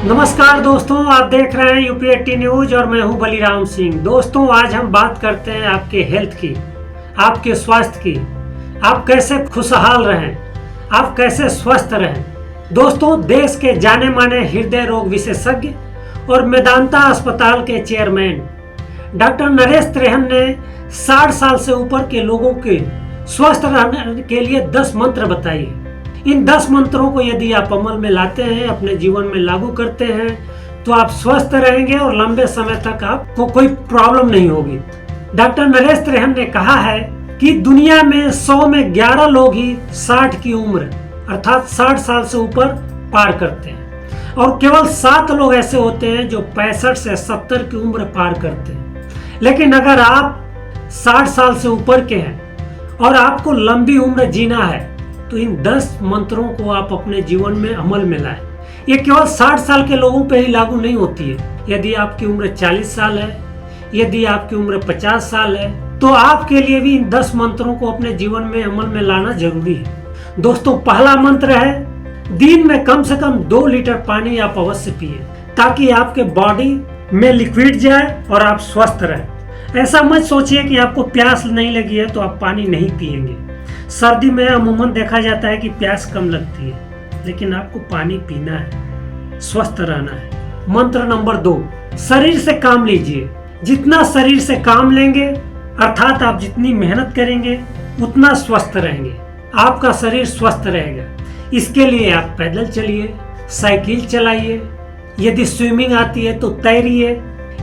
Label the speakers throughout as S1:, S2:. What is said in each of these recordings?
S1: नमस्कार दोस्तों, आप देख रहे हैं यूपी 80 न्यूज और मैं हूं बलिराम सिंह। दोस्तों, आज हम बात करते हैं आपके हेल्थ की, आपके स्वास्थ्य की। आप कैसे खुशहाल रहें, आप कैसे स्वस्थ रहें। दोस्तों, देश के जाने माने हृदय रोग विशेषज्ञ और मेदांता अस्पताल के चेयरमैन डॉक्टर नरेश त्रेहन ने 60 साल से ऊपर के लोगों के स्वस्थ रहने के लिए 10 मंत्र बताए। इन 10 मंत्रों को यदि आप अमल में लाते हैं, अपने जीवन में लागू करते हैं, तो आप स्वस्थ रहेंगे और लंबे समय तक आपको कोई प्रॉब्लम नहीं होगी। डॉक्टर नरेश त्रेहन ने कहा है कि दुनिया में 100 में 11 लोग ही 60 की उम्र अर्थात 60 साल से ऊपर पार करते हैं और केवल 7 लोग ऐसे होते हैं जो 65 से 70 की उम्र पार करते हैं। लेकिन अगर आप 60 साल से ऊपर के हैं और आपको लंबी उम्र जीना है तो इन 10 मंत्रों को आप अपने जीवन में अमल में लाएं। ये केवल 60 साल के लोगों पे ही लागू नहीं होती है। यदि आपकी उम्र 40 साल है, यदि आपकी उम्र 50 साल है, तो आपके लिए भी इन 10 मंत्रों को अपने जीवन में अमल में लाना जरूरी है। दोस्तों, पहला मंत्र है, दिन में कम से कम 2 लीटर पानी आप अवश्य पिए ताकि आपके बॉडी में लिक्विड जाए और आप स्वस्थ रहें। ऐसा मत सोचिए कि आपको प्यास नहीं लगी है तो आप पानी नहीं पिएंगे। सर्दी में अमूमन देखा जाता है कि प्यास कम लगती है, लेकिन आपको पानी पीना है, स्वस्थ रहना है। मंत्र नंबर 2, शरीर से काम लीजिए। जितना शरीर से काम लेंगे अर्थात आप जितनी मेहनत करेंगे उतना स्वस्थ रहेंगे, आपका शरीर स्वस्थ रहेगा। इसके लिए आप पैदल चलिए, साइकिल चलाइए, यदि स्विमिंग आती है तो तैरिए।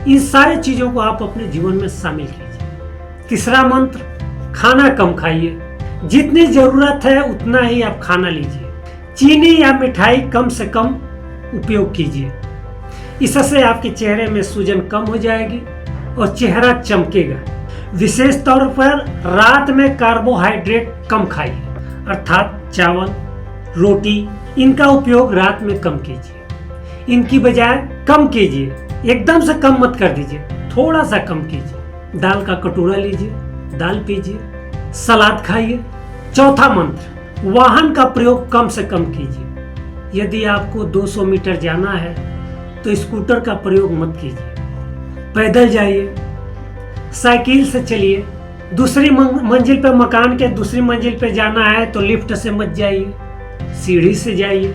S1: इन सारी चीजों को आप अपने जीवन में शामिल कीजिए। तीसरा मंत्र, खाना कम खाइए। जितनी जरूरत है उतना ही आप खाना लीजिए। चीनी या मिठाई कम से कम उपयोग कीजिए। इससे आपके चेहरे में सूजन कम हो जाएगी और चेहरा चमकेगा। विशेष तौर पर रात में कार्बोहाइड्रेट कम खाइए अर्थात चावल, रोटी, इनका उपयोग रात में कम कीजिए। इनकी बजाय कम कीजिए, एकदम से कम मत कर दीजिए, थोड़ा सा कम कीजिए। दाल का कटोरा लीजिए, दाल पीजिए, सलाद खाइए। चौथा मंत्र, वाहन का प्रयोग कम से कम कीजिए। यदि आपको 200 मीटर जाना है तो स्कूटर का प्रयोग मत कीजिए, पैदल जाइए, साइकिल से चलिए। दूसरी मंजिल पे, मकान के दूसरी मंजिल पे जाना है तो लिफ्ट से मत जाइए, सीढ़ी से जाइए।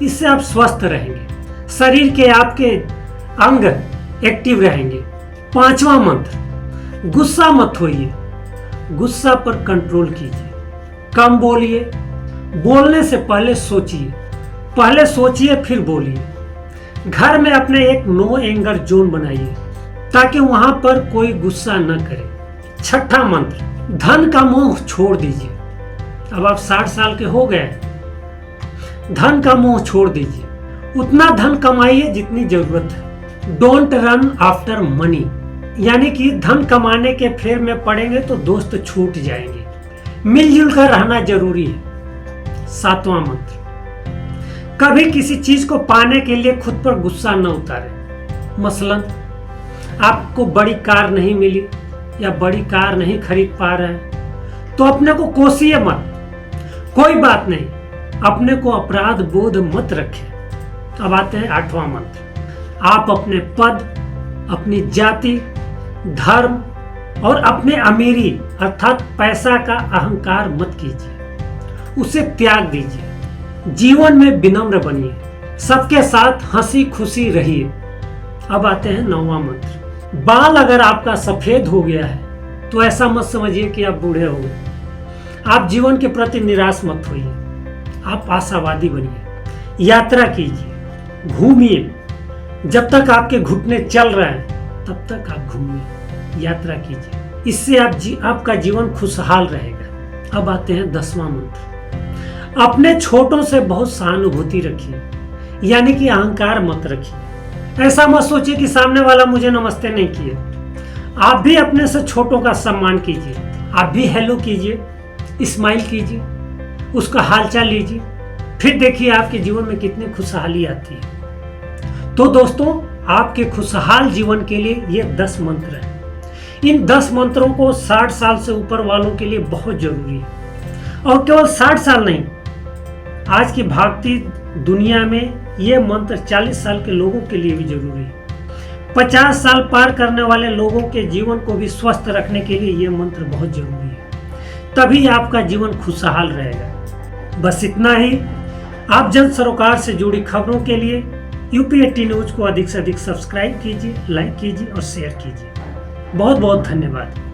S1: इससे आप स्वस्थ रहेंगे, शरीर के आपके अंग एक्टिव रहेंगे। पांचवा मंत्र, गुस्सा मत होइए, गुस्सा पर कंट्रोल कीजिए, कम बोलिए, बोलने से पहले सोचिए फिर बोलिए। घर में अपने एक नो एंगर जोन बनाइए ताकि वहां पर कोई गुस्सा न करे। छठा मंत्र, धन का मोह छोड़ दीजिए। अब आप 60 साल के हो गए, धन का मोह छोड़ दीजिए। उतना धन कमाइए जितनी जरूरत है। डोंट रन आफ्टर मनी, यानी कि धन कमाने के फेर में पड़ेंगे तो दोस्त छूट जाएंगे। मिलजुल कर रहना जरूरी है। सातवां मंत्र, कभी किसी चीज को पाने के लिए खुद पर गुस्सा न उतारें। मसलन आपको बड़ी कार नहीं मिली या बड़ी कार नहीं खरीद पा रहे हैं तो अपने को कोसिए मत, कोई बात नहीं, अपने को अपराध बोध मत रखें। अब आते हैं 8वां मंत्र, आप अपने पद, अपनी जाति, धर्म और अपने अमीरी अर्थात पैसा का अहंकार मत कीजिए, उसे त्याग दीजिए। जीवन में विनम्र बनिए, सबके साथ हंसी खुशी रहिए। अब आते हैं 9वां मंत्र, बाल अगर आपका सफेद हो गया है तो ऐसा मत समझिए कि आप बूढ़े हो गए। आप जीवन के प्रति निराश मत होइए, आप आशावादी बनिए। यात्रा कीजिए, घूमिए, जब तक आपके घुटने चल रहे हैं तब तक आप घूमिए, यात्रा कीजिए। इससे आपका जीवन खुशहाल रहेगा। अब आते हैं 10वां मंत्र, अपने छोटों से बहुत सहानुभूति रखिए, यानी कि अहंकार मत रखिए। ऐसा मत सोचिए कि सामने वाला मुझे नमस्ते नहीं किए। आप भी अपने से छोटों का सम्मान कीजिए, आप भी हेलो कीजिए, स्माइल कीजिए, उसका हालचाल लीजिए, फिर देखिए आपके जीवन में कितनी खुशहाली आती है। तो दोस्तों, आपके खुशहाल जीवन के लिए ये 10 मंत्र हैं। इन 10 मंत्रों को 60 साल से ऊपर वालों के लिए बहुत जरूरी है और केवल 60 साल नहीं, आज की भागती दुनिया में ये मंत्र 40 साल के लोगों के लिए भी जरूरी है। 50 साल पार करने वाले लोगों के जीवन को भी स्वस्थ रखने के लिए ये मंत्र बहुत जरूरी है। तभी आपका जीवन खुशहाल रहेगा। बस इतना ही। आप जन सरोकार से जुड़ी खबरों के लिए UP18 न्यूज को अधिक से अधिक सब्सक्राइब कीजिए, लाइक कीजिए और शेयर कीजिए। बहुत बहुत धन्यवाद।